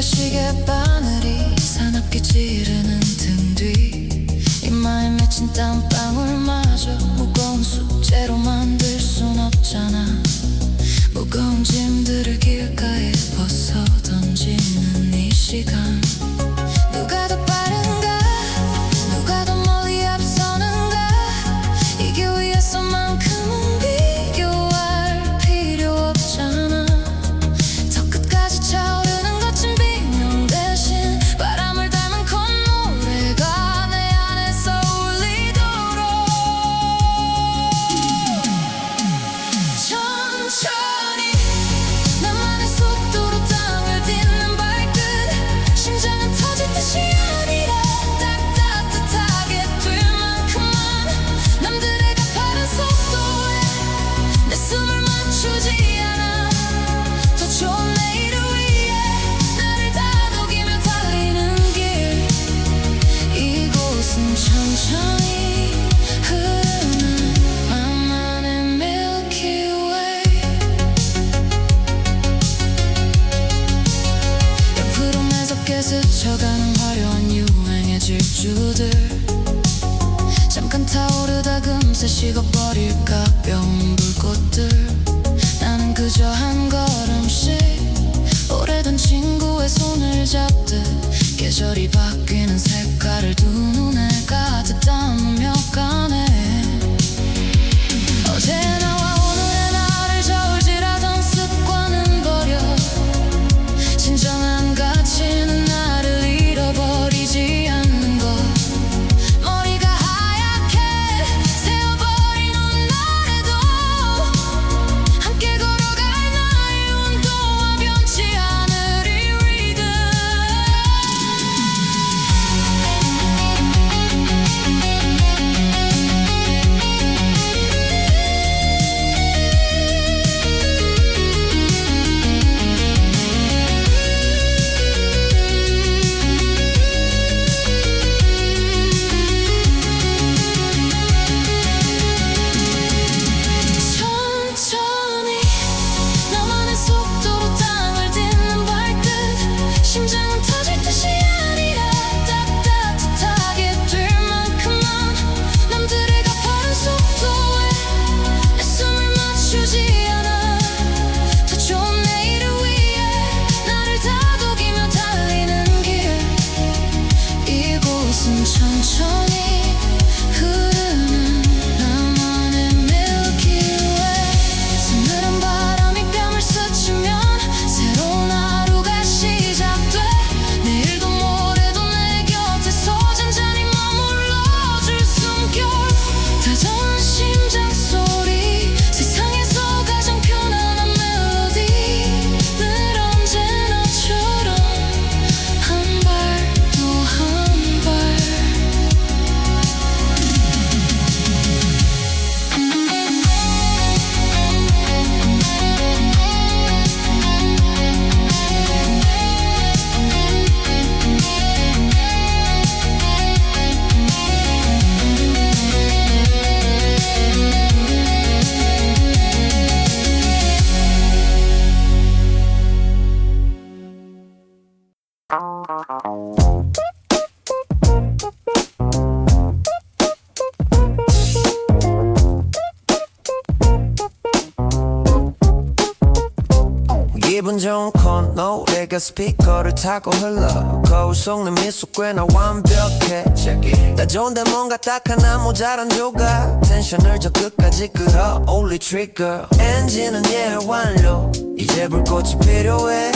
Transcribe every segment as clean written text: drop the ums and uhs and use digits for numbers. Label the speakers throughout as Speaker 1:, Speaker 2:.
Speaker 1: 시계바늘이 사납게 찌르는 등 뒤 이마에 맺힌 땀방울마저 무거운 숙제로 만들 순 없잖아. 무거운 짐들을 길가에 벗어 던지는 이 시간, 누가 더 빠른가, 누가 더 멀리 앞서는가, 이게 위해서만큼은 비교할 필요 없잖아. 더 끝까지 차오르는 거친 비명 대신 바람을 닮은 콧노래가 내 안에서 울리도록 천천히 나만의 속도로 땅을 딛는 발끝, 심장은 터질 듯이 아니라 딱 따뜻하게 될 만큼만 남들의 가파른 속도에 내 숨을 맞추지 않아. 더 좋은 내일을 위해 나를 다독이며 달리는 길, 이곳은 천천히 흐르는 나만의 Milky Way. 옆으로 매섭게 스쳐가는 화려한 유행의 질주들, 잠깐 타오르다 금세 식어버릴 가벼운 불꽃들. 나는 그저 한 걸음씩 오래된 친구의 손을 잡듯 계절이 바뀌는 색깔을 두 눈에 가득 담으며 가네. 어제 나와 오늘의 나를 저울질하던 습관은 버려 진정한 가치는 나를 잃어버리지 않는 것. 머리가 하얗게 새어버린 훗날에도 함께 걸어갈 나의 운동화 변치 않을 이 리듬. 천천히 나만의 속도로 땅을 딛는 발끝, 심장은 터질 듯이 아니라 딱 따뜻하게 될 만큼만 남들의 가파른 속도에 내 숨을 맞추지 않아. 더 좋은 내일을 위해 나를 다독이며 달리는 길, 이곳은 천천히 흐르는 나만의 Milky Way. 서늘한 바람이 뺨을 스치면 새로운 하루가 시작돼. 내일도 모레도 내 곁에서 잔잔히 머물러줄 숨결, 다정한 심장 소리, 세상에서 가장 편안한 멜로디. 늘 언제나처럼 한 발 또 한 발.
Speaker 2: 기분 좋은 콘 노래가 스피커를 타고 흘러 거울 속 내 미소 꽤나 완벽해. 나 좋은데 뭔가 딱 하나 모자란 조각, 텐션을 저 끝까지 끌어올리 트리거. 엔진은 예열 완료, 이제 불꽃이 필요해.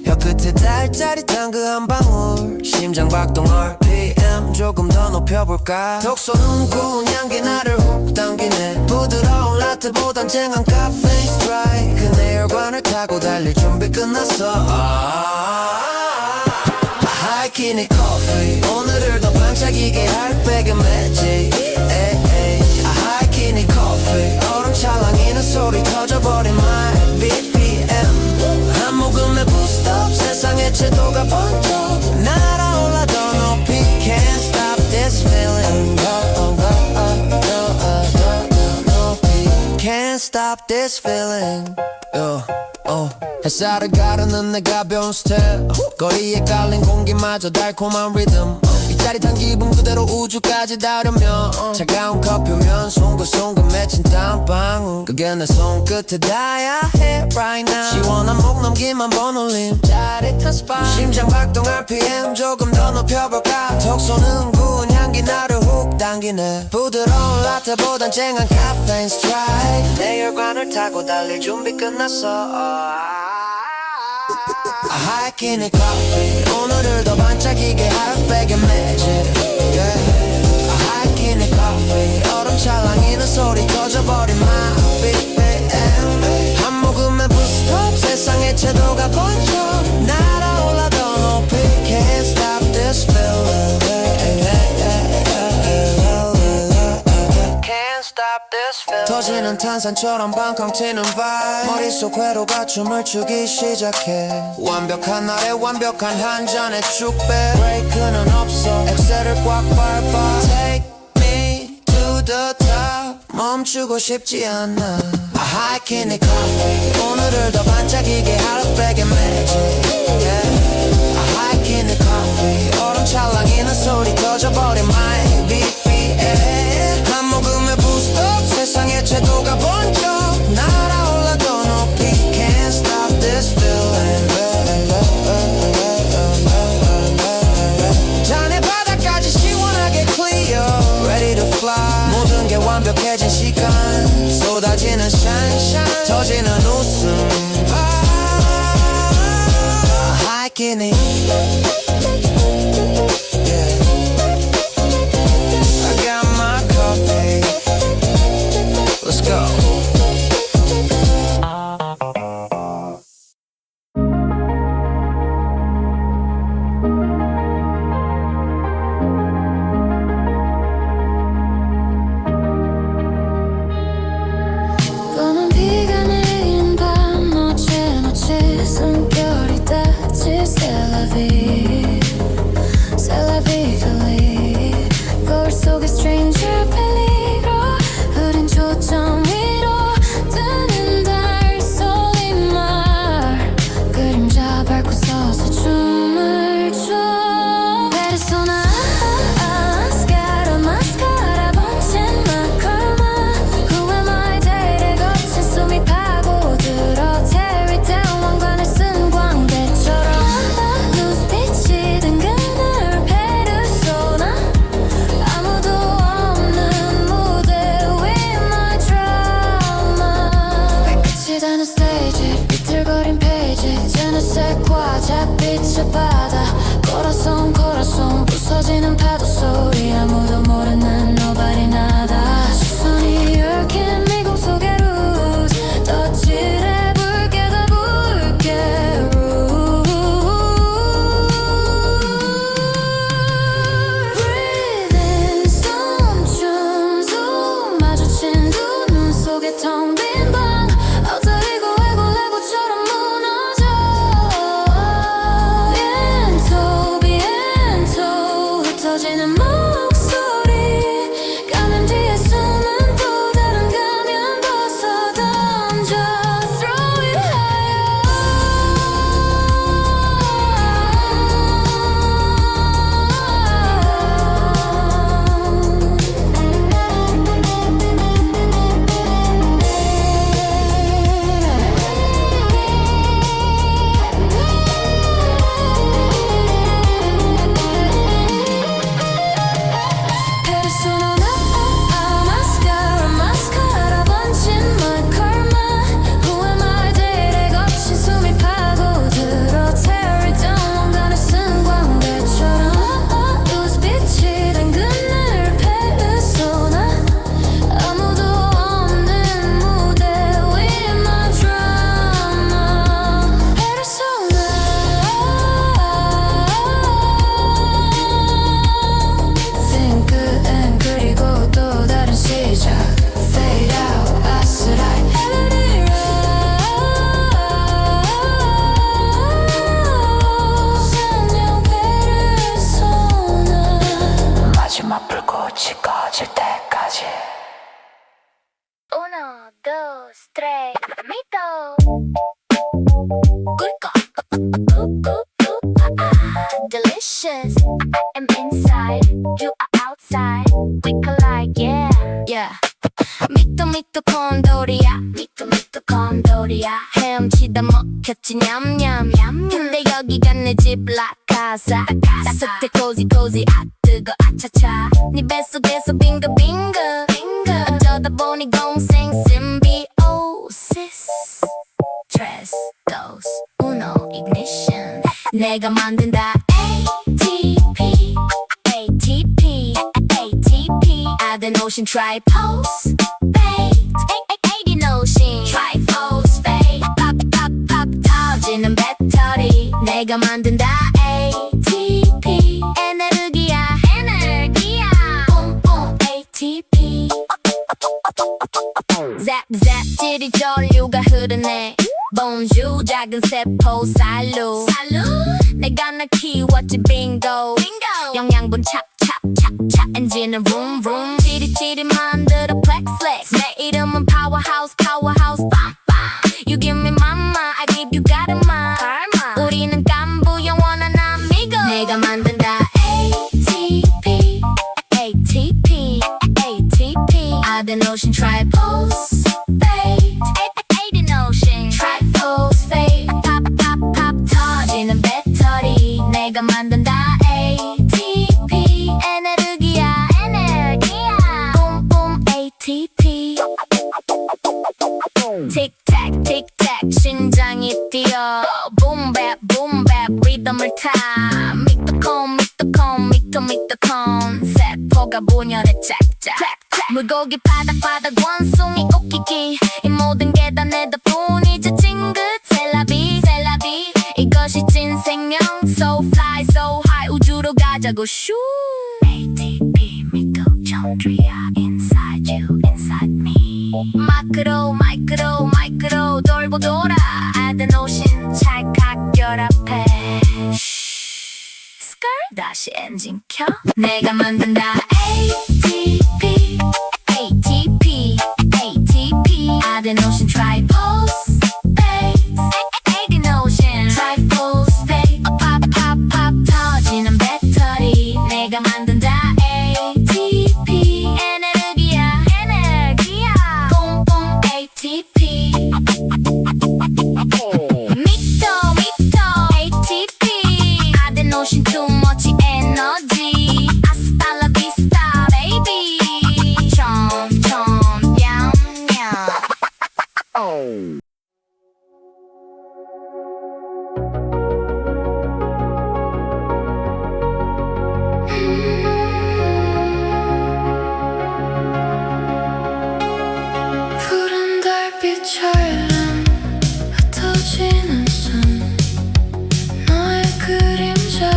Speaker 2: 혀끝에 닿을 짜릿한 그 한 방울, 심장 박동 RPM 조금 더 높여볼까. 톡 쏘는 구운 향기 나를 훅 당기네. 부드러운 라떼보단 쨍한 카페인 스트라이크. 내 혈관을 타고 달릴 준비 끝났어. 하이키니 커피, 오늘을 더 반짝이게 할 백의 매직. 하이키니 커피, 얼음 찰랑이는 소리 터져버린 my BPM. 한 모금의 부스톱, 세상의 채도가 번쩍 날아올라 더 높이. Can't stop this feeling. 높이. Can't stop this feeling. 햇살을 가르는 내 가벼운 스텝 거리에 깔린 공기마저 달콤한 리듬 이 짜릿한 기분 그대로 우주까지 닿으려면 차가운 커피면 송글송글 맺힌 땀방울 그게 내 손끝에 닿아야 해 right now 시원한 목 넘김만 번울림 짜릿한 스파 심장 박동 RPM 조금 더 높여볼까 톡 쏘는 구운 향기 나를 훅 당기네 부드러운 라떼보단 쨍한 카페인 스트라이크 내 혈관을 타고 달릴 준비 끝났어 하이키니 커피 오늘을 더 반짝이게 할 백의 magic yeah. 하이키니 커피 얼음 찰랑이는 소리 터져버린 my BPM 한 모금의 부스톱 세상의 채도가 번져 날아올라 더 높이 Can't stop this feeling Can't stop this feeling 터지는 탄산처럼 방광 튀는 vibe 머릿속 회로가 춤을 추기 시작해 완벽한 날에 완벽한 한 잔의 축배 브레이크는 없어 엑셀을 꽉 밟아 Take me to the top 멈추고 싶지 않아 하이키니 커피 오늘을 더 반짝이게 할 백의 magic yeah. 하이키니 커피 얼음 찰랑이는 소리 터져버린 my BPM 한 모금의 부스톱 세상의 채도가 번져 날아올라 더 높이 Can't stop this feeling 잔의 바닥까지 시원하게 clear Ready to fly 모든 게 완벽해진 시간 쏟아지는 sunshine 터지는 웃음 하이키니 yeah. I got my coffee Let's go
Speaker 1: 검은 비가 내린 밤 너체 숨결이 닿지 C'est la vie precious. I'm inside, you are outside. We collide, yeah, yeah. 미토콘도리아, 미토콘도리아. 헤엄치다 먹혔지 냠냠. 근데 여기가 내 집 라카사. 따뜻해 cozy 아 뜨거 아차차. 네 뱃속에서 빙글빙글. 어쩌다 보니 공생 symbiosis. Tres, dos, uno, ignition. 내가 만든다 ATP, ATP, ATP. Adenosine triphosphate, adenosine triphosphate. 팝 터지는 배터리. 내가 만든다 ATP, 에너지야, 뿜뿜 ATP. zapzap 찌리 전류가 흐르네. Bonjour 작은 세포 살루. 내가 널 키웠지 빙고. 영양분 찹찹찹찹 엔진은 vroom 찌릿찌릿 만들어 플렉스. 내 이름은 powerhouse 빵빵. You give me mama, I give you karma. 우리는 깐부 영원한 amigo. 내가 만든다 ATP, ATP, ATP. Adenosine triphosphate, adenosine triphosphate. 팝 터지는 배터리. 내가 만든다 ATP, 에너지야, 뿜뿜 ATP. 틱탁 틱탁 심장이 뛰어. 붐밥 리듬을 타. 미토콘 세포가 분열해 짝짝. 물고기 바닥 원숭이 웃기기. 이 모든 게 다 내 덕분이지 찡긋. 셀라비 이것이 찐 생명. So fly so high 우주로 가자고 슈. ATP mitochondria inside you inside me. 마이크로 돌고 돌아. 아데노신 찰칵 결합해. 스컬 다시 엔진 켜. 내가 만든다 ATP, ATP, ATP. Adenosine triphosphate, adenosine triphosphate. 팝 터지는 배터리. 내가 만든다 ATP, 에너지야, 뿜뿜 ATP. 미토 ATP. Adenosine too much energy. Hasta la vista baby. 쫌 냠냠.
Speaker 3: 푸른 달빛처럼 흩어지는 숨. 너의 그림자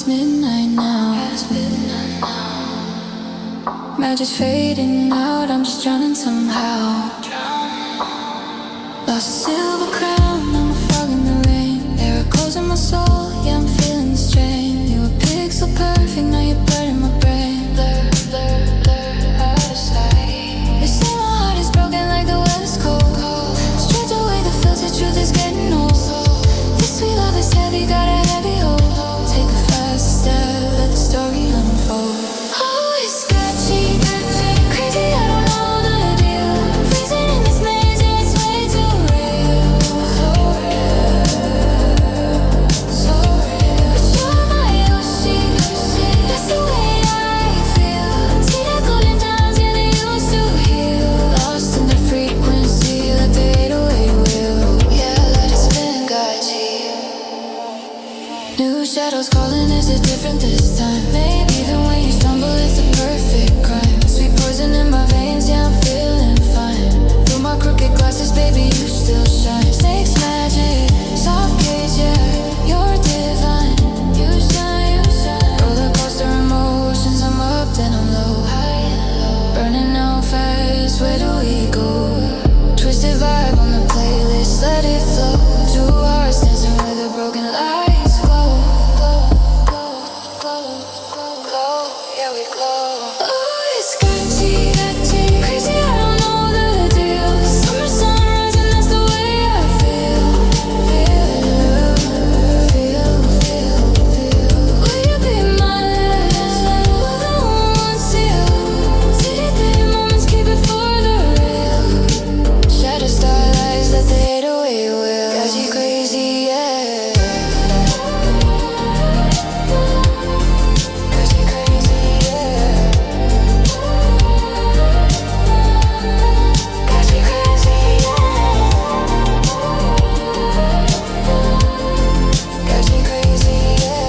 Speaker 3: midnight now. Magic's fading out, I'm just drowning somehow. Lost a silver crown, I'm a frog in the rain. There are coals in my soul, yeah, I'm feeling the strain. You were pixel perfect, now you're blurring my brain. Blur, blur, blur, out of sight. They say my heart is broken like the weather's cold. Stripped away the filter, truth is getting old. This sweet love is heavy, got a heavy hold. Take the first step, let the story unfold. Oh, it's sketchy, crazy, I don't know the deal. Freezing in this maze, yeah, it's way too real. So real, so real. But you're my Yoshi, that's the way I feel. See the golden times, yeah, they used to heal. Lost in the frequency, like the 808 wheel. Yeah, let it spin, got you. New shadows calling, is it different this time? Maybe even when you stumble, it's a perfect crime. Sweet poison in my veins, yeah, I'm feeling fine. Through my crooked glasses, baby, you still shine. Snakes magic, soft gaze, yeah, you're divine. You shine, you shine. Roller coaster emotions, I'm up, then I'm low. High and low. Burning out fast, where do we go? Twisted vibe on the playlist, let it flow. Two hearts dancing with the broken lights. Glow, glow, glow, glow, glow, glow, yeah, we glow. Oh, it's sketchy, crazy, I don't know the deal. Summer sun rising, that's the way I feel. Feel, feel, feel. Will you be mine? Will the one see you? City moments, keep it for the real. Shadow starlights, let the 808 wheel. Got you crazy, yeah. Got you crazy, yeah. Got you crazy, yeah. Got you crazy, yeah.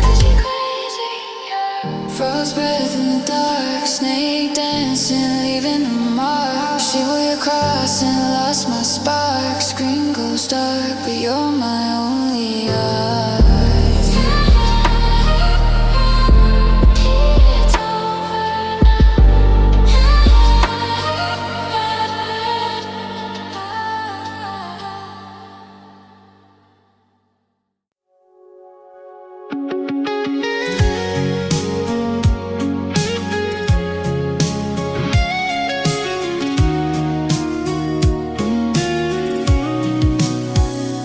Speaker 3: Got you crazy, yeah. Frost breath in the dark, snake dancing, leaving a mark. She way across and lost my spark. Screen goes dark, but you're my only eye. It's over now.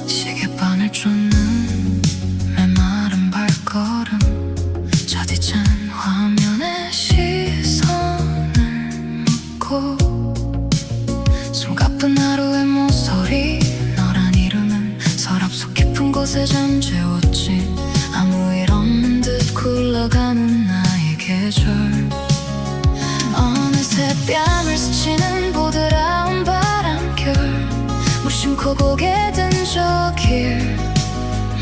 Speaker 3: 시계바늘 쫓는 메마른 발걸음, 차디찬 화면에 시선을 묻고 숨가쁜 하루의 모서리, 너란 이름은 서랍 속 깊은 곳에 잠재웠지. 아무 일 없는 듯 굴러가는 나의 계절. 어느새 뺨을 스치는 보드라운 바람결, 무심코 고개 든 저 길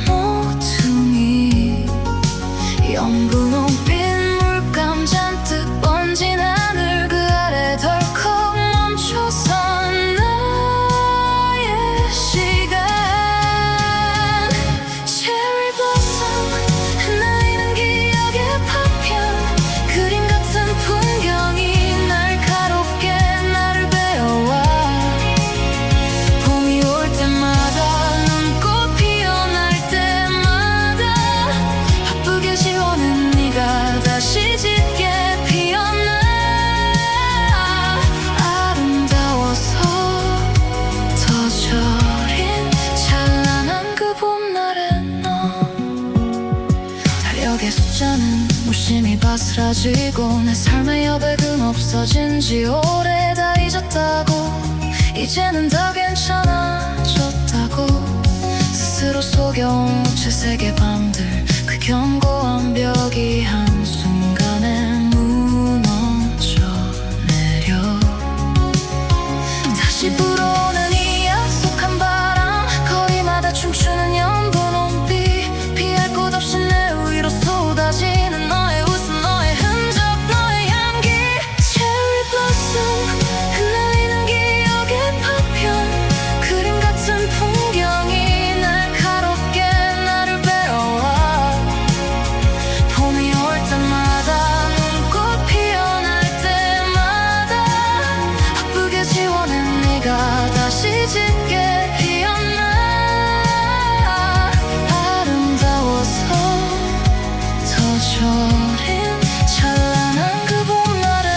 Speaker 3: 모퉁이, 연분홍빛 물감 잔뜩 번진 하늘, 그 아래 덜컥 멈춰선 나의 시간. Cherry blossom, 흩날리는 기억의 파편, 그림 같은 풍경이 날카롭게 나를 베어와. 봄이 올 때마다, 눈꽃 피어날 때마다, 바쁘게 지워낸 네가 다시 짙게 피어나. 아름다워서 더 저린 찬란한 그 봄날의 너. 달력의 숫자는 무심히 바스라지고, 내 삶의 여백은 없어진 지 오래 다 잊었다고. 이제는 다 괜찮아졌다고 스스로 속여온 무채색의 밤들, 그 견고한 벽이 한순간에 무너져 내려. 다시 불어오는 이 약속한 바람, 거리마다 춤추는 연분홍빛, 피할 곳 없이 내 위로 쏟아지는 너의 웃음, 너의 흔적, 너의 향기. Cherry blossom, 흩날리는 기억의 파편, 그림 같은 풍경이 날 짙게 피었나 아름다워서 더 저린 찬란한 그 봄날의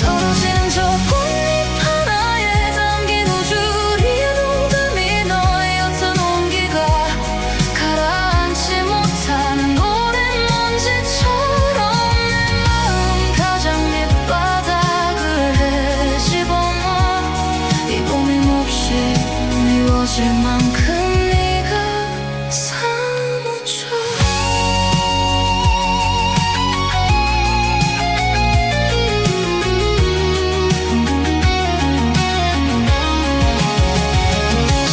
Speaker 3: 떨어지는 저 꽃잎 하나에 담긴 우주리의 농담이 너였던 온기가 가라앉지 못하는 오랜 먼지처럼 내 마음 가장 밑바닥을 헤집어놔 이 봄이 몹시 미워질 만큼 네가 사무쳐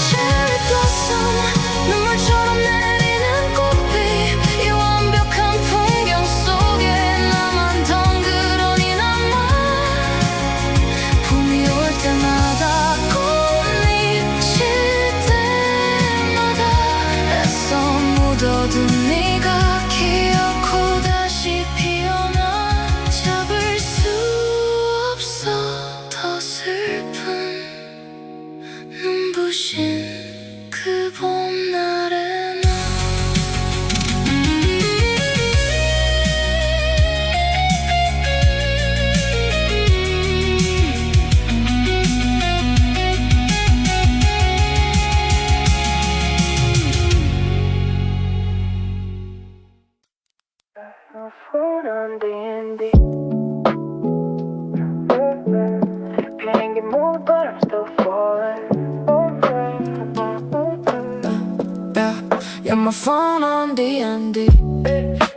Speaker 3: Cherry blossom 눈물처럼 내리는 꽃비 이 완벽한 풍경 속에 나만 덩그러니 남아 봄이 올 때마다 꽃잎 질 때마다 애써 묻어둔 네가 기어코 다시 피어나 잡을 수 없어 더 슬픈 눈부신 그 봄날의 나
Speaker 4: phone on D&D. 비행기 mode, but I'm still falling.
Speaker 3: Yeah, my phone on D&D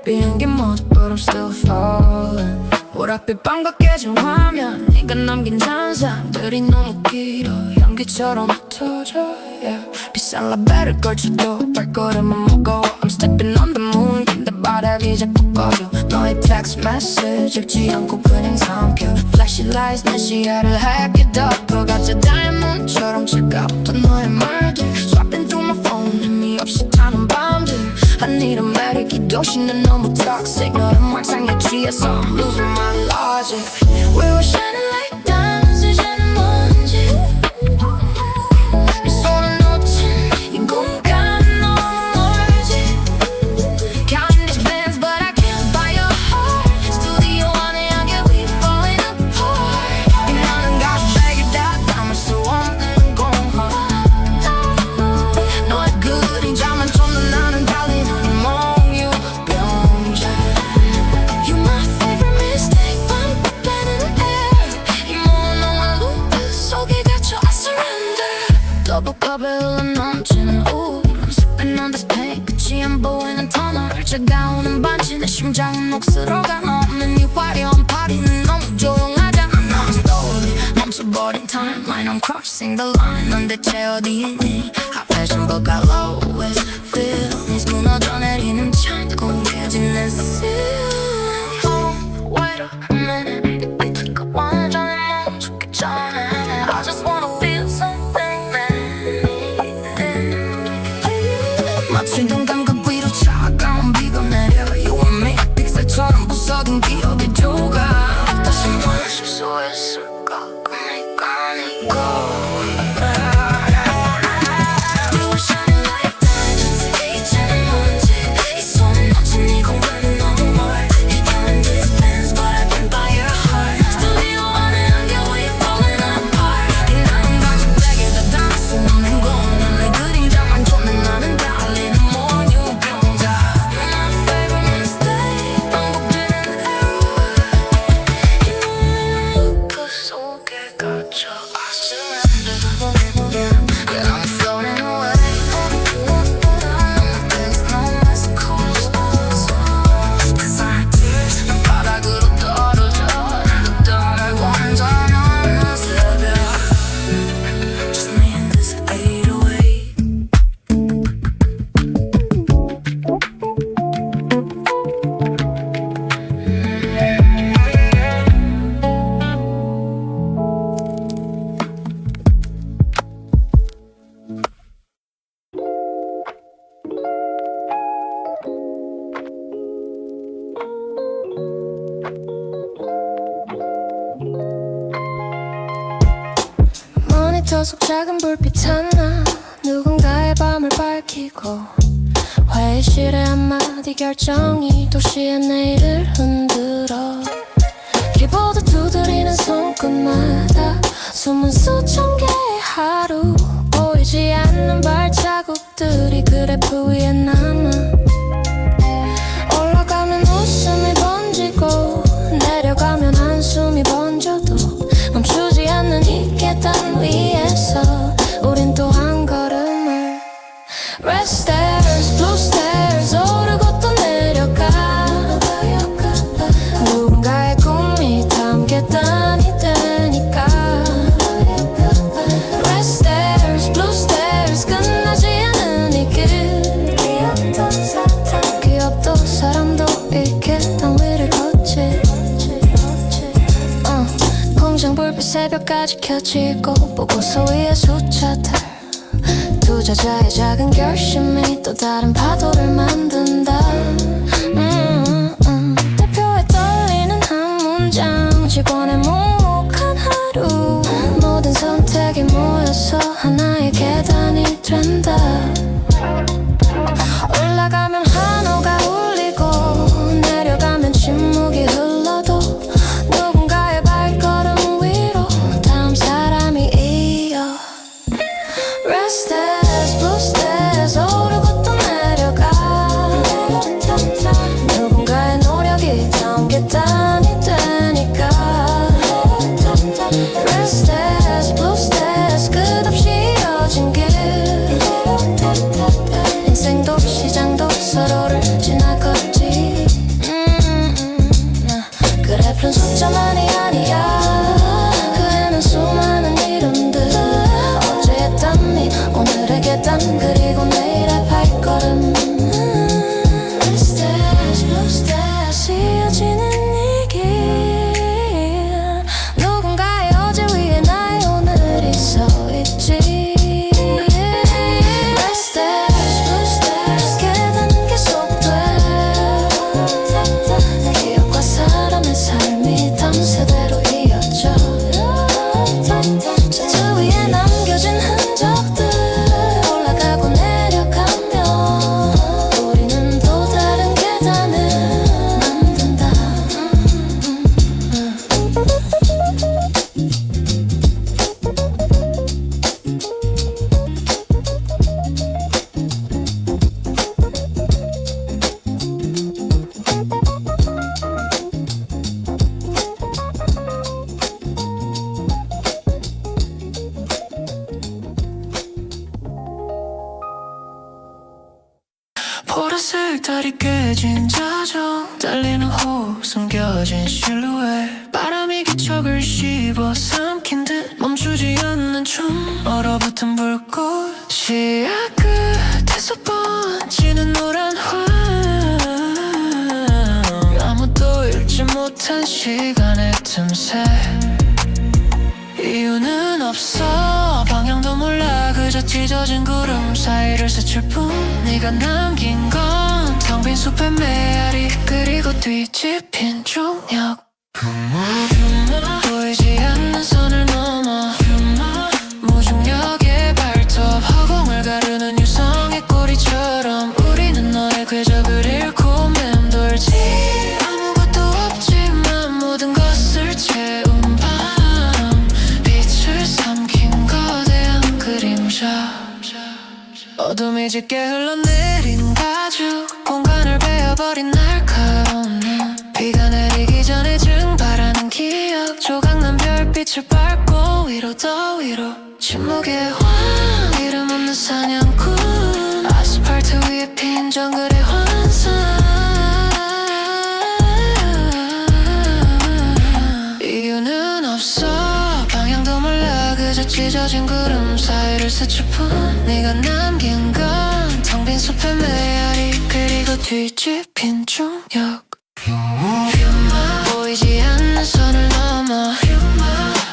Speaker 3: 비행기 mode but I'm still falling 보랏빛 밤과 깨진 화면 네가 남긴 잔상들이 너무 길어 연기처럼 흩어져 yeah. 비싼 라벨을 걸쳐도 발걸음은 무거워 I'm stepping on the moon 근데 바닥이 자꾸 꺼져 너의 text message 읽지 않고 그냥 삼켜 Flashy lights 내 시야를 하얗게 덮어 가짜 다이아몬드처럼 차가웠던 너의 말들 Swapping through my phone 의미 없이 타는 밤들 I need a medic 이 도시는 너무 toxic 너는 말상에 취해서 I'm losing my logic We were shining like diamonds 이제는 먼지 네 손을 놓친 이 공간은 너무 멀지 Counting these bands but I can't buy your heart Studio 안에 향해 we falling apart 빛나는 가죽백을 다 담을 수 없는 공허 너의 그림자만 쫓는 나는 달리는 몽유병자 You my favorite mistake 반복되는 air 이 모든 너와 루프 속에 갇혀 I surrender 더블컵에 흘러넘치는 우울 I'm sipping on this pain 끝이 안 보이는 터널 차가우는 반지 내 심장은 녹슬어가 없는 이 화려한 파리는 너무 조용하잖아 I'm slowly 멈춰버린 timeline I'm crossing the line 넌 대체 어디에 있니 Hot fashion but got lowest feelings 무너져 내리는 창고 깨진 내 ceiling Oh wait a minute 이 티가 완전히 멈추기 전에 I just wanna feel something 마치 눈 감각 위로 차가운 비가 내려 You and me 픽셀처럼 부서진 기억의 조각 다시 만나실 수 있을까 그니까 아니고 We were shining like diamonds 이제는 먼지 이 손을 놓친 이 공간은 너무 멀지 Counting these bands but I can't buy your heart Studio 안에 한개 we falling apart 빛나는 가죽백에 다 담을 수 없는 공간 내 그림자만 쫓는 나는 달리는 몽유병자 You're my favorite mistake 반복되는 error 이 놀리는 루프 속에 갇혀 I surrender Yeah, I'm floating away There's no West Coast Cause our tears 바닥으로 떨어져 널 완전한 새벽 Just me and this 808
Speaker 4: Phone
Speaker 3: 놀이터 속 작은 불빛 하나 누군가의 밤을 밝히고 회의실의 한마디 결정이 도시의 내일을 흔들어 키보드 두드리는 손끝마다 숨은 수천 개의 하루 보이지 않는 발자국들이 그래프 위에 남아 올라가면 웃음이 번지고 내려가면 한숨이 번져도 멈추지 않는 이 계단 위에서 우린 또 한 걸음을 Red stairs, blue stairs 오르고 또 내려가 누군가의 꿈이 담겨 단이 되니까 Red stairs, blue stairs 끝나지 않은 이 길 귀엽도 사람도 이 계단 위를 걷지 공장 불빛 새벽까지 켜지고 보고서 위에 숫자들 투자자의 작은 결심이 또 다른 파도를 만든다 대표에 떨리는 한 문장 직원의 묵묵한 하루 모든 선택이 모여서 하나의 계단이 된다 올라가면 환호가 울리고 내려가면 침묵이 흘러도 누군가의 발걸음 위로 다음 사람이 이어 Red stairs, blue stairs 오르고 또 내려가 누군가의 노력이 다음 계단이 되니까 Red stairs, blue stairs 끝없이 이어진 길 인생도 시장도 서로를 지나갔지 그래프는 숫자만이 아니야 그 애는 수많은 이름들 어제의 땀이 오늘의 계단 그리고 내일의 발걸음 Red stairs, blue stairs 이어지는 이 길 누군가의 어제 위에 나의 오늘이 서있지 Red stairs, blue stairs 계단은 계속돼 기억과 사람의 삶이 다음 세대로 이어져 저 위에 남겨진 흔적들 올라가고 내려가며 우리는 또 다른 계단을 만든다
Speaker 5: 보라색 다리 깨진 자정 떨리는 호흡 숨겨진 실루엣 바람이 기척을 씹어 삼킨 듯 멈추지 않는 춤 얼어붙은 불꽃 시야 끝에서 번지는 노란 황 아무도 읽지 못한 시간의 틈새 이유는 없어 방향도 몰라 그저 찢어진 구름 사이를 스칠 뿐 네가 남긴 건 텅 빈 숲의 메아리 그리고 뒤집힌 종역 보이지 않는 선을 넘어 무중력의 발톱 허공을 가르는 유성의 꼬리처럼 우리는 너의 궤적을 잃고 맴돌지 아무것도 없지만 모든 것을 채운 밤 빛을 삼킨 거대한 그림자 어둠이 짙게 흘러내린 가죽 공간을 베어버린 날카로운 눈 비가 내리기 전에 증발하는 기억 조각난 별빛을 밟고 위로 더 위로 침묵의 왕 이름 없는 사냥꾼 아스팔트 위에 핀 정글의 환상 이유는 없어 방향도 몰라 그저 찢어진 구름 사이를 스칠 뿐 네가 남긴 건 텅 빈 숲의 메아리 그리고 뒤집힌 중력 보이지 않는 선을 넘어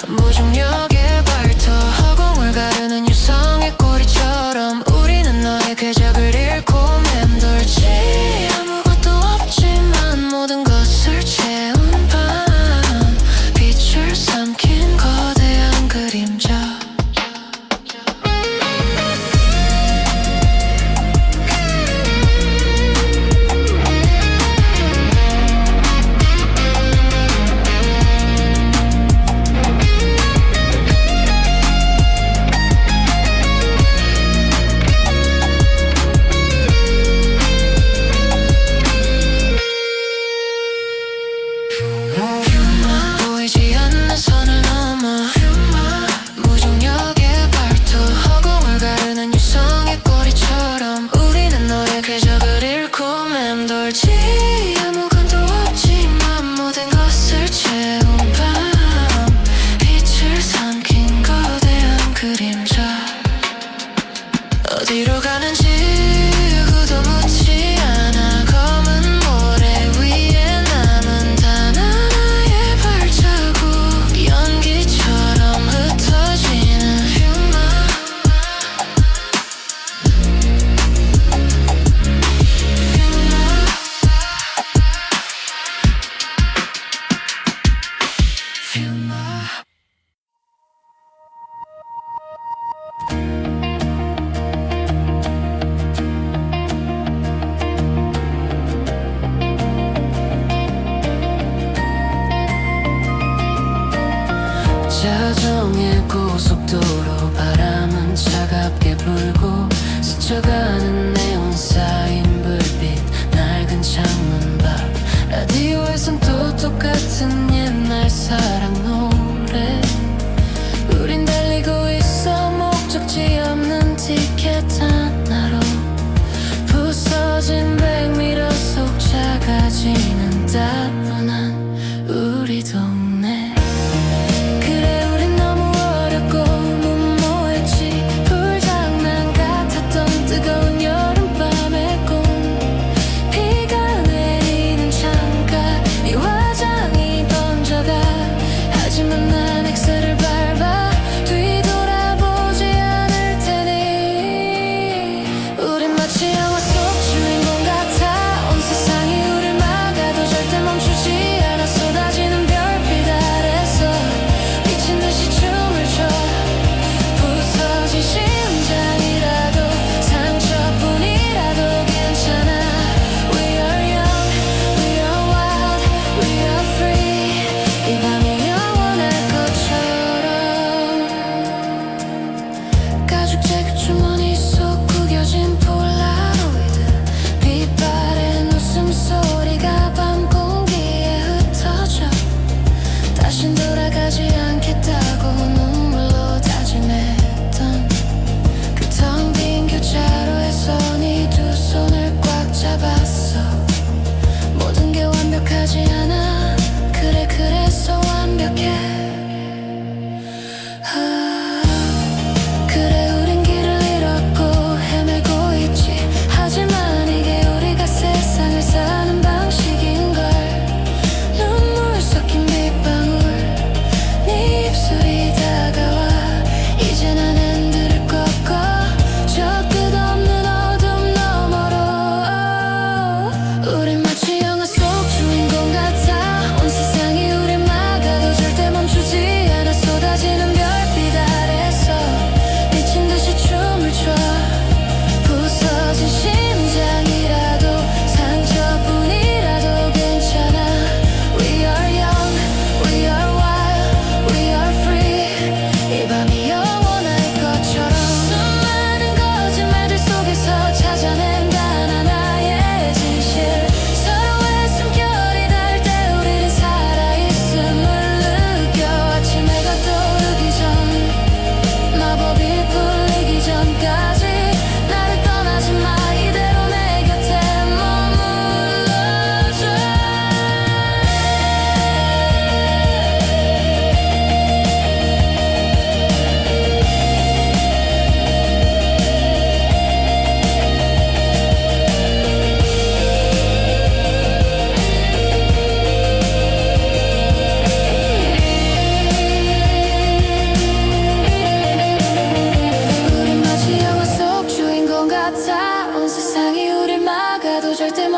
Speaker 5: 무중력의 발톱 허공을 가르는 유성의 꼬리처럼 우리는 너의 궤적을 잃고 맴돌지 아무것도 없지만 모든 것을 채운 밤 빛을 삼킨 거대한 그림자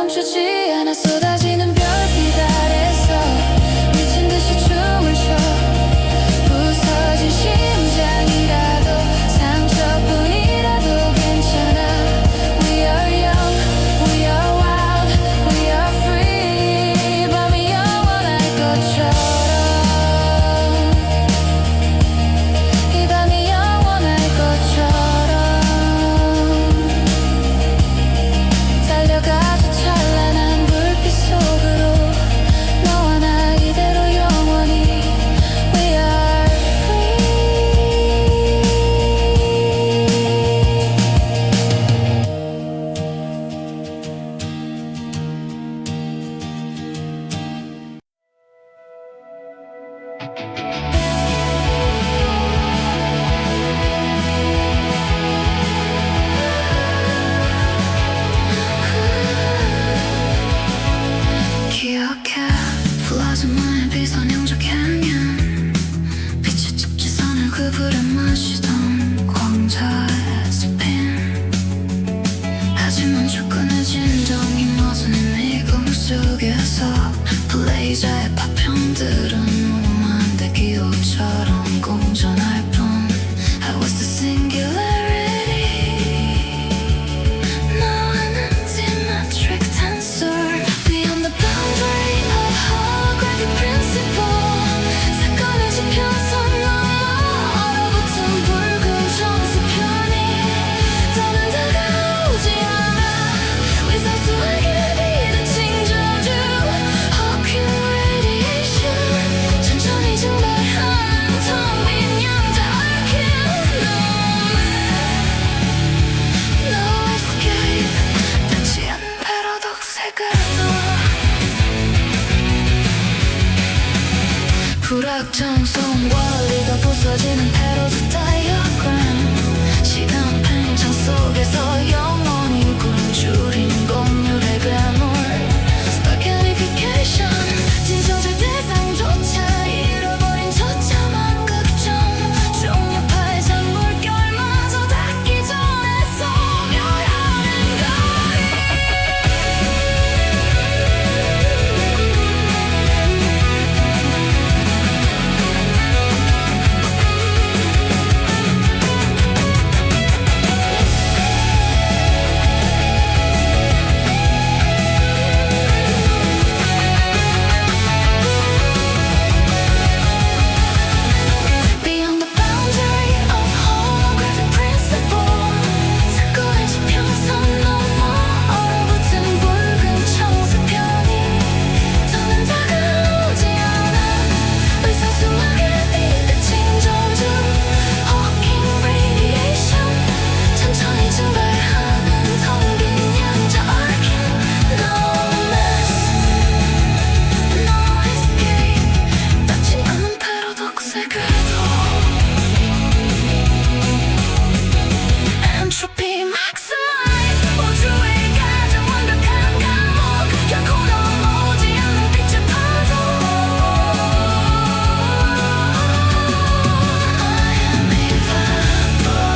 Speaker 5: 멈추지 않아 쏟아지는 별빛 아래서 미친 듯이 춤을 춰 부서진 심장이라도 상처뿐이라도 괜찮아 We are young, we are wild, we are free 밤이 영원할 것처럼 이 밤이 영원할 것처럼 달려가서 찬란한 불빛 속으로 너와 나 이대로 영원히 We are free 기억해 플라즈마의 비선형적 향연 빛의 집지선을 그 불에 마시던 광자의 스핀 하지만 주권의 진동이 멎은 이 미궁 속에서 플레이자의 파편들은 무모한데 기호처럼 공전할 뿐 I was the singularity 너와는 symmetric tensor Beyond the boundary of holographic principle 사건의 지평선 넘어 얼어붙은 붉은 정수편이 더는 다가오지 않아 위사수하게 비대칭 저주 Hawking radiation 천천히 증발하는 텅 빈 양자 얽힌 No escape 닿지 않는 패러독스의 궤도 불확정성 원리가 부서지는 패러드 다이어그램 시간 팽창 속에서 영원히 굶주린 공률의 괴물 스파게티피케이션 진소될 대상조차 잃어버린 처참한 극점 중력파의 잔물결마저 닿기 전에 소멸하는 거리 Beyond the boundary of holographic principle 사건의 지평선 넘어 얼어붙은 붉은 청수편이 더는 다가오지 않아 의사수하게 비대칭 저주 Hawking radiation 천천히 증발하는 텅 빈 양자 얽힌 No mess, no escape 닿지 않는 패러독스의 궤도 Entropy maximize 우주의 가장 완벽한 감옥 결코 넘어오지 않는 빛의 파도 I am evaporated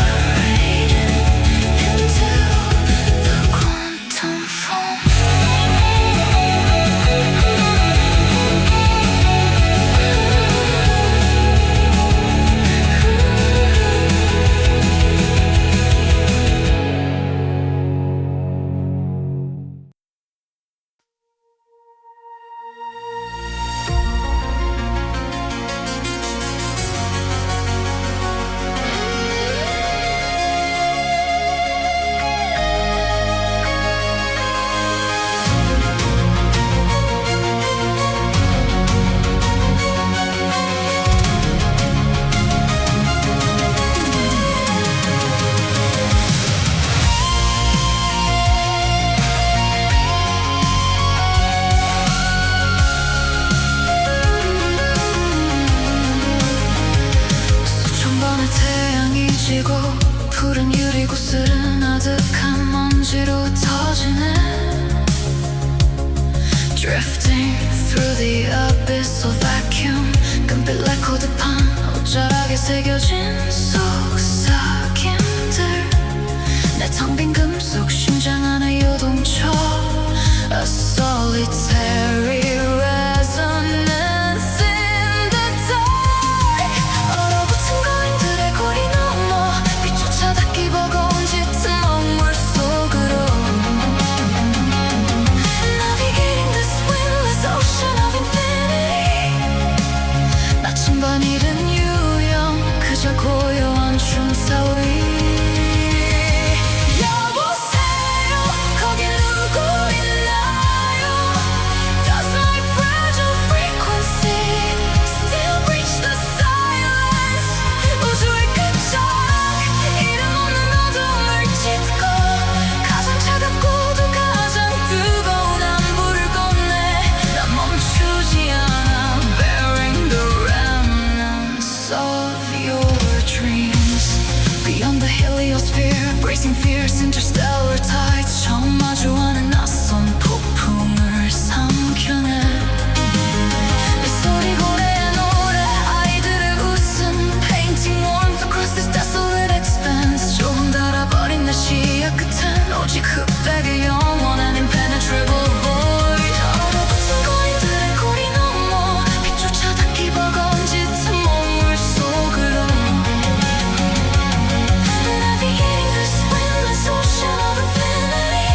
Speaker 5: into the quantum foam 수천 번의 태양이 지고 푸른 유리구슬은 아득한 먼지로 터지네 Drifting through the abyssal vacuum 끈빛 레코드판 옷자락에 새겨진 속삭임들 내 텅 빈 금속 심장 안에 요동쳐 atmosphere, bracing fierce interstellar tides. 처음 마주하는 낯선 폭풍을 삼켜내. 내 소리 고래의 노래, 아이들의 웃음, painting warmth across this desolate expanse. 조금 달아버린 내 시야 끝엔 오직 흑백의 영원한 impenetrable void. 얼어붙은 거인들의 고리 넘어 빛조차 닿기 버거운 짙은 몸물 속으로 Navigating this windless ocean of infinity.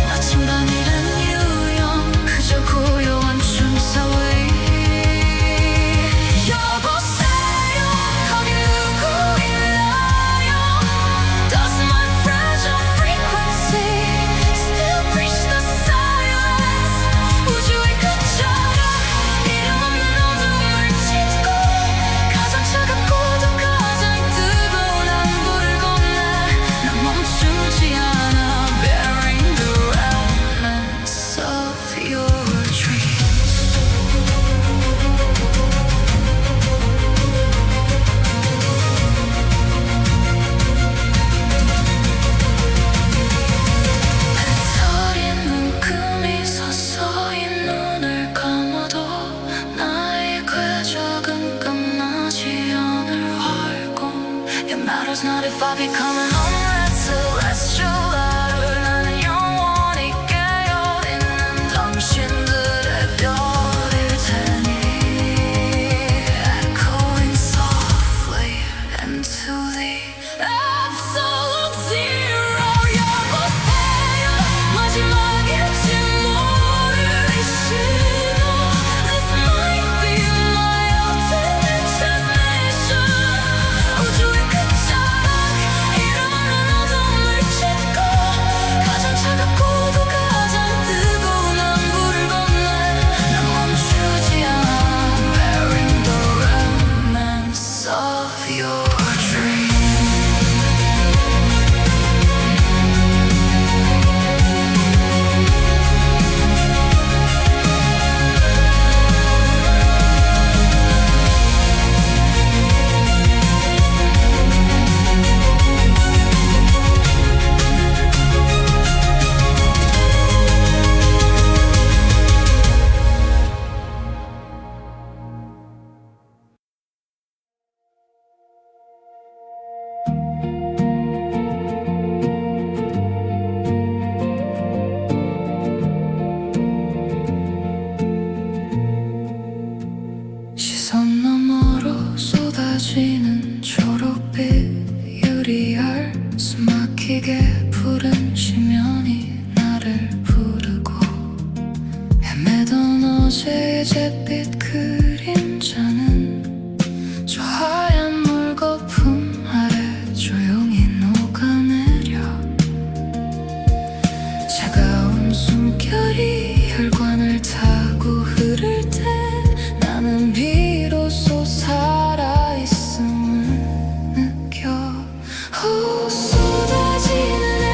Speaker 5: 마침 반이란 유형 그저 고요한 춤사위. 여보세요 거기 누구 있나요? Does my fragile frequency still breach the silence? 우주의 끝자락 이름 없는 어둠을 짙고 가장 차갑고도 가장 뜨거운 안부를 건네. 난 멈추지 않아 bearing the remnants of your dreams. 털인 눈금이 서서히 눈을 감아도 나의 궤적은 끝나지 않을 활공. It matters not if I become an omelette celestial. 나는 영원히 깨어있는 당신들의 별일 테니 echoing softly into the absolute zero. 여보세요 마지막일지 모를 이 신호. This might be my ultimate transmission. 우주의 끝자락 이름 없는 어둠을 짙고 가장 차갑고도 가장 뜨거운 안부를 건네. 난 멈추지 않아 bearing the remnants of your dreams. 시선 너머로 쏟아지는 초록빛 유리알 숨막히게 푸른 심연이 나를 부르고 헤매던 어제의 잿빛 그림자는 저 하얀 물거품 아래 조용히 녹아내려. 차가운 숨결이 혈관을 타고 흐를 때 나는 비로소 살아있음을 느껴. 쏟아지는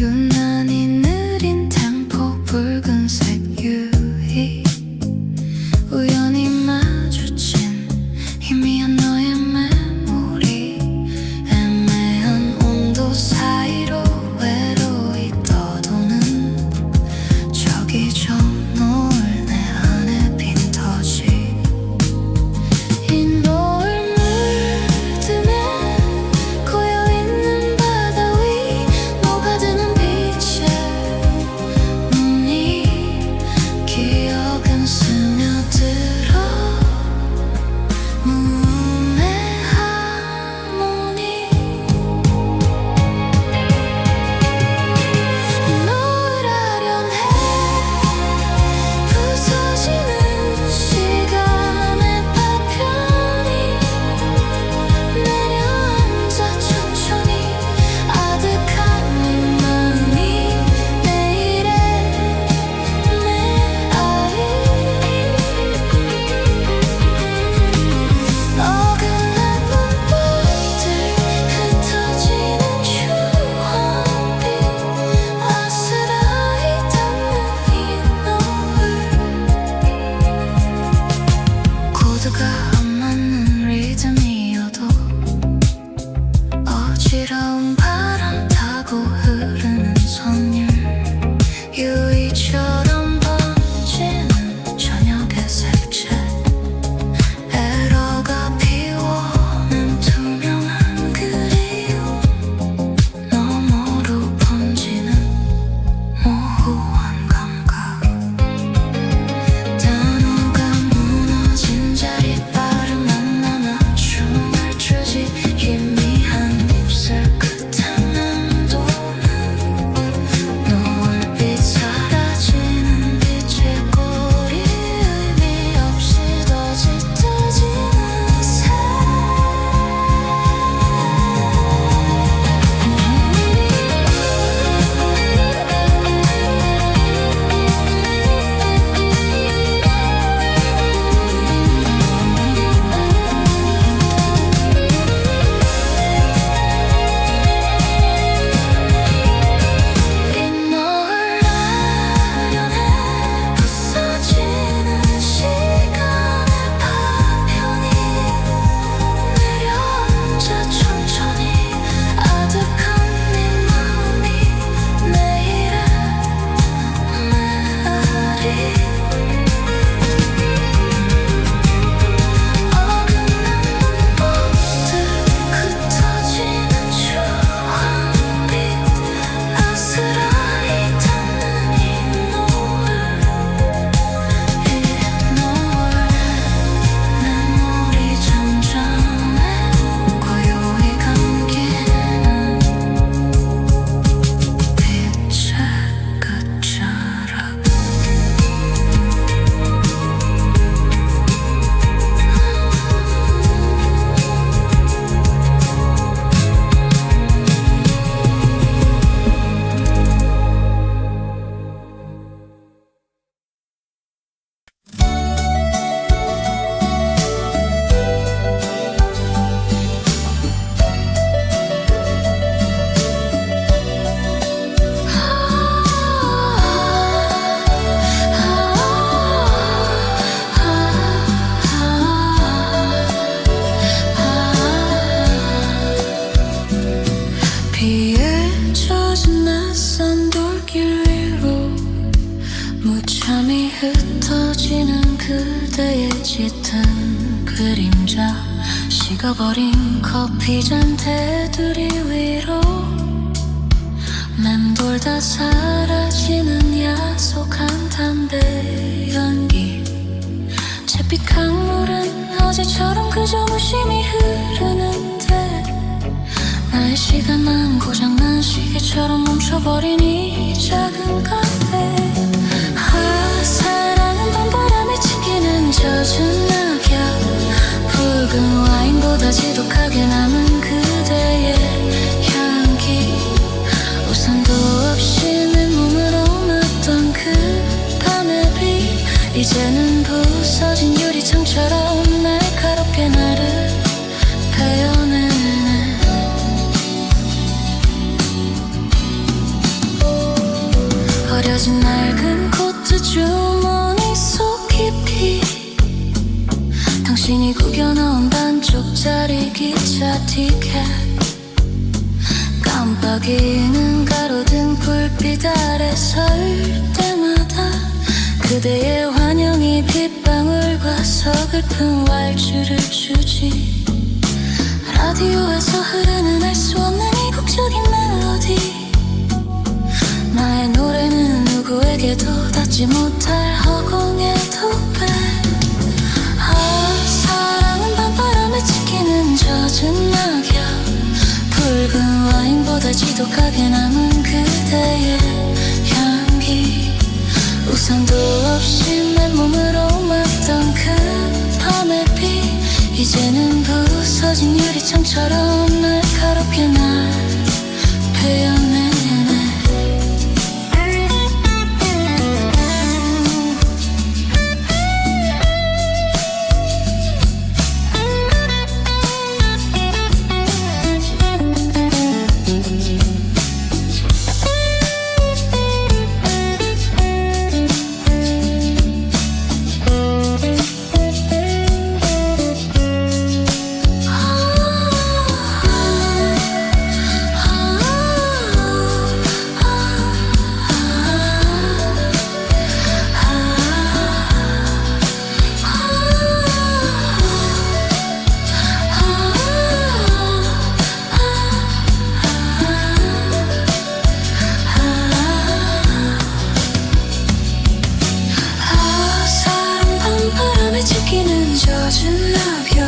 Speaker 5: 유난히 느린 템포 붉은색 유리 우연히 마주친 희미한 너의 메모리 애매한 온도 사이로 외로이 떠도는 저기 저 노을 내 안에 빈 터지 이 노을 물드네 고여있는 바다 위 녹아드는 빛에 눈이 기억은 스며들어 무음의 하모니 노을 아련해 부서지는 시간의 파편이 내려앉아 천천히 아득한 네 마음이 내일의 메아리 어긋난 눈빛들 흩어지는 추억빛 아스라이 닿는 이 노을 코드가 안 맞는 리듬이어도 어지러운 바람 타고 흐르는 선율 유위처럼 번지는 저녁의 색채 에러가 피워낸 투명한 그리움 너머로 번지는 모호한 감각 단어가 무너진 자리 빠른 만남아 춤을 추지 희미한 입술 끝에 맴도는 노을빛 사라지는 빛의 꼬리 의미 없이 더 짙어지는 새 이 노을 아련해 부서지는 시간의 파편이 내려앉아 천천히 아득한 네 마음이 내일의 메아리 어긋난 눈법들 흩어지는 추억빛 아스라이 닿는 이 노을 메모리 잠잠해 고요히 감기는 빛의 끝자락 비에 젖은 낯선 돌길 위로 무참히 흩어지는 그대의 짙은 그림자 식어버린 커피잔 테두리 위로 맴돌다 사라지는 야속한 담배 연기 잿빛 강물은 어제처럼 그저 무심히 흐르는데 날씨가 고장난 시계처럼 멈춰버린 이 작은 카페 사랑은 밤바람에 지키는 젖은 낙엽 붉은 와인보다 지독하게 남은 그대의 향기 우산도 없이 내 몸으로 맞던 그 밤의 비 이제는 부서진 유리창처럼 날카롭게 나를 베어내네 그려진 낡은 코트 주머니 속 깊이 당신이 구겨놓은 반쪽짜리 기차 티켓 깜빡이는 가로등 불빛 아래 설 때마다 그대의 환영이 빗방울과 서글픈 왈츠를 주지 라디오에서 흐르는 알 수 없는 이국적인 멜로디 나의 노래는 누구에게도 닿지 못할 허공의 독배 사랑은 밤바람에 지키는 젖은 낙엽 붉은 와인보다 지독하게 남은 그대의 향기 우산도 없이 맨몸으로 맞던 그 밤의 비 이제는 부서진 유리창처럼 날카롭게 날 베어내네 젖은 낙엽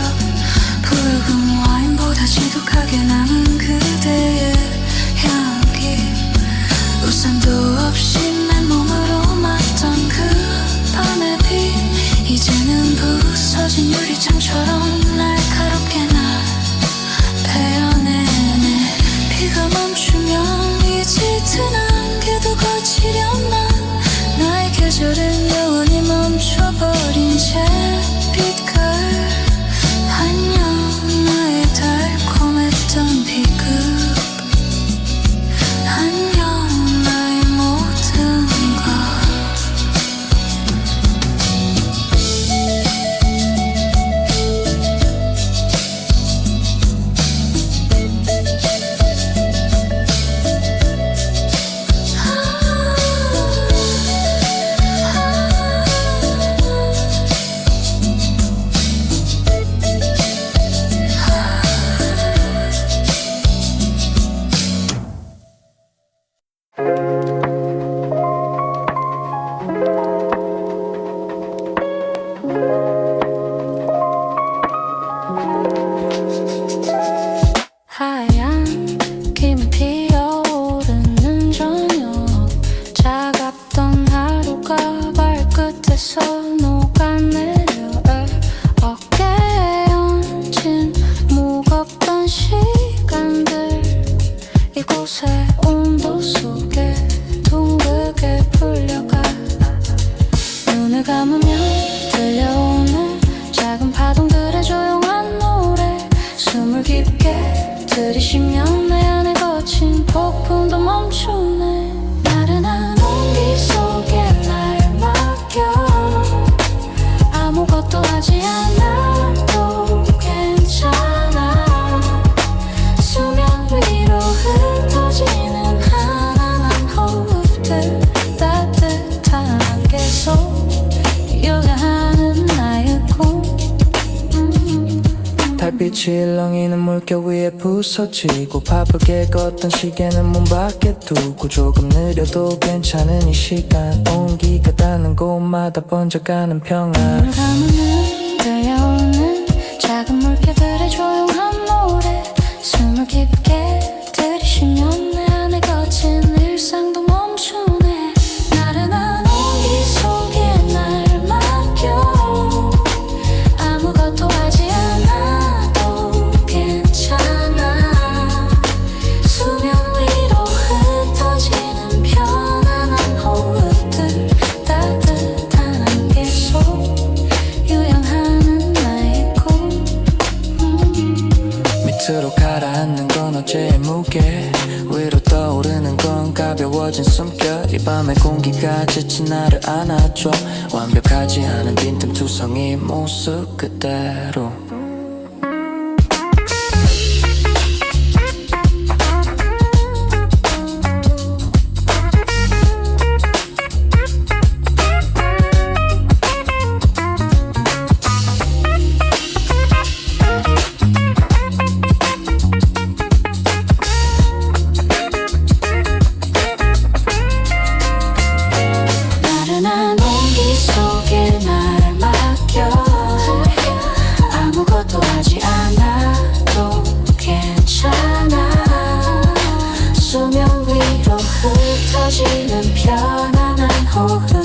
Speaker 5: 붉은 와인보다 지독하게 남은 그대의 향기 우산도 없이 맨몸으로 맞던 그 밤의 비 이제는 부서진 유리창처럼 날카롭게 날 베어내네 비가 멈추면 이 짙은 안개도 거치려나 나의 계절은 영원히 멈춰버린 채 빛깔 안녕 나의 달콤했던 비급 안녕 나의 모든 것 하얀 김 피어오르는 저녁 차갑던 하루가 발끝에서 녹아내려 어깨에 얹힌 무겁던 시간들 이곳의 온도 속에 둥글게 풀려가 눈을 감으면 들려오는 작은 파동들의 조용한 노래 숨을 깊게 들이쉬면 내 안에 거친 폭풍도 멈추네 나른한 온기 속에 날 맡겨 아무것도 하지 않아도 괜찮아 수면 위로 흩어지는 편안한 호흡들 따뜻한 안개 속 요가하는 나의 꿈
Speaker 6: 달빛이 일렁이는 물결 위에 부서지고 바쁘게 걷던 시계는 문 밖에 두고 조금 느려도 괜찮은 이 시간 온기가 닿는 곳마다 번져가는 평안
Speaker 5: 눈을 감으면 들려오는 작은 물결들의 조용한 노래 숨을 깊게 들이쉬면 내 안에 거친 일상도 멈추네 나른한 온기 속에 날 맡겨 아무것도 하지 않아도 괜찮아 수면 위로 흩어지는 편안한 호흡들 따뜻한 안개 속 유영하는 나의 꿈
Speaker 6: 밑으로 가라앉는 건 어제의 무게 위로 흩어진 숨결 이 밤의 공기가 지친 나를 안아줘 완벽하지 않은 빈틈투성이 모습 그대로
Speaker 3: 나른한 온기 속에 날 맡겨 아무것도 하지 않아도 괜찮아 수면 위로 흩어지는 편안한 호흡